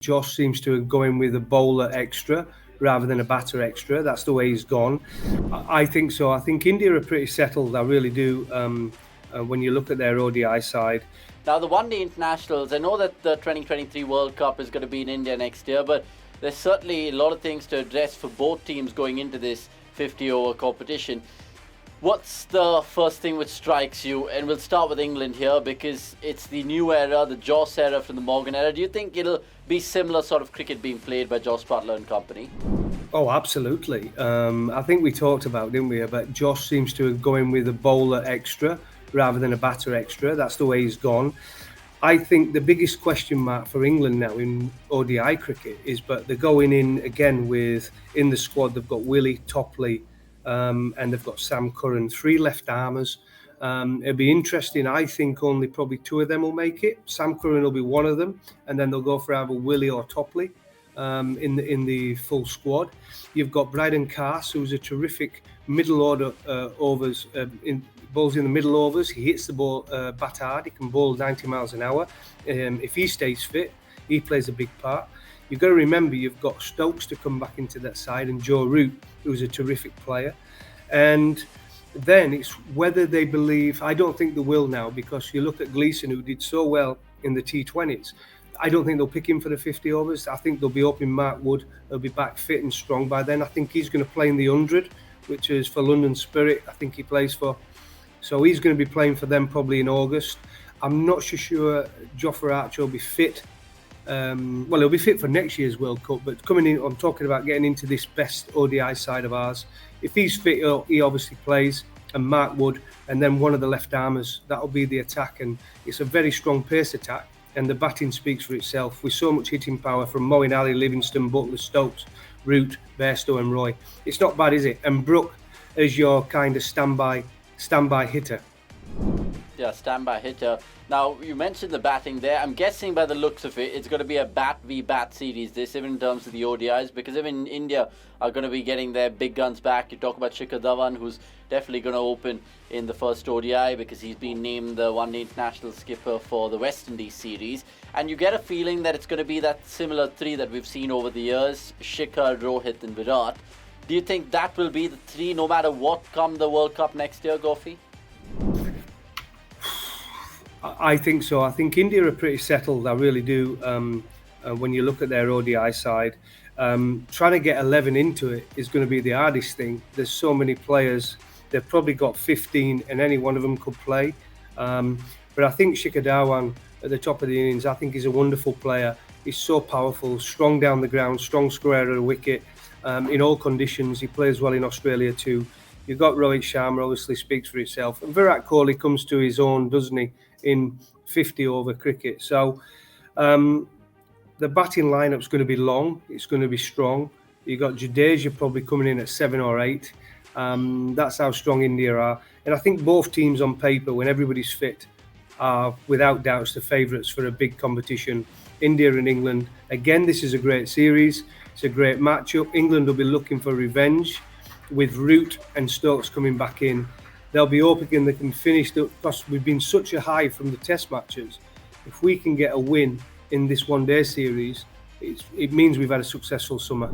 Josh seems to go in with a bowler extra rather than a batter extra. That's the way he's gone. I think so. I think India are pretty settled. I really do. When you look at their ODI side. Now, the one-day internationals, I know that the 2023 World Cup is going to be in India next year, but there's certainly a lot of things to address for both teams going into this 50-over competition. What's the first thing which strikes you? And we'll start with England here because it's the new era, the Joss era from the Morgan era. Do you think it'll be similar sort of cricket being played by Joss Butler and company? Oh, absolutely. I think we talked about, didn't we, about Josh seems to go in with a bowler extra rather than a batter extra. That's the way he's gone. I think the biggest question mark for England now in ODI cricket is, but they're going in again with, in the squad, they've got Willie, Topley, and they've got Sam Curran, 3 left-armers. It'll be interesting. I think only probably 2 of them will make it. Sam Curran will be one of them, and then they'll go for either Willie or Topley in the full squad. You've got Bryden Carse, who's a terrific middle order overs, bowls in the middle overs. He hits the ball bat hard. He can bowl 90 miles an hour. If he stays fit, he plays a big part. You've got to remember you've got Stokes to come back into that side and Joe Root, who's a terrific player. And then it's whether they believe, I don't think they will now, because you look at Gleeson, who did so well in the T20s. I don't think they'll pick him for the 50 overs. I think they'll be up in Mark Wood. He'll be back fit and strong by then. I think he's going to play in the 100, which is for London Spirit. I think he plays for. So he's going to be playing for them probably in August. I'm not so sure Jofra Archer will be fit. Well, he'll be fit for next year's World Cup, but coming in, I'm talking about getting into this best ODI side of ours. If he's fit, he obviously plays, and Mark Wood, and then one of the left-armers. That'll be the attack, and it's a very strong pace attack, and the batting speaks for itself. With so much hitting power from Moeen Ali, Livingston, Butler, Stokes, Root, Bairstow and Roy. It's not bad, is it? And Brook as your kind of standby hitter. Yeah, standby hitter. Now, you mentioned the batting there. I'm guessing by the looks of it, it's going to be a bat v bat series, this, even in terms of the ODIs, because even India are going to be getting their big guns back. You talk about Shikhar Dhawan, who's definitely going to open in the first ODI because he's been named the one-day international skipper for the West Indies series. And you get a feeling that it's going to be that similar 3 that we've seen over the years, Shikhar, Rohit and Virat. Do you think that will be the 3 no matter what come the World Cup next year, Goughy? I think so. I think India are pretty settled. I really do. When you look at their ODI side, trying to get 11 into it is going to be the hardest thing. There's so many players. They've probably got 15 and any one of them could play. But I think Shikhar Dhawan at the top of the innings, I think he's a wonderful player. He's so powerful, strong down the ground, strong square of the wicket. In all conditions, he plays well in Australia too. You've got Rohit Sharma, obviously speaks for itself. And Virat Kohli comes to his own, doesn't he, in 50-over cricket. So the batting lineup's going to be long. It's going to be strong. You've got Jadeja probably coming in at 7 or 8. That's how strong India are. And I think both teams on paper, when everybody's fit, are without doubts the favourites for a big competition. India and England. Again, this is a great series. It's a great matchup. England will be looking for revenge with Root and Stokes coming back in. They'll be hoping they can finish, because we've been such a high from the test matches. If we can get a win in this one-day series, it means we've had a successful summer.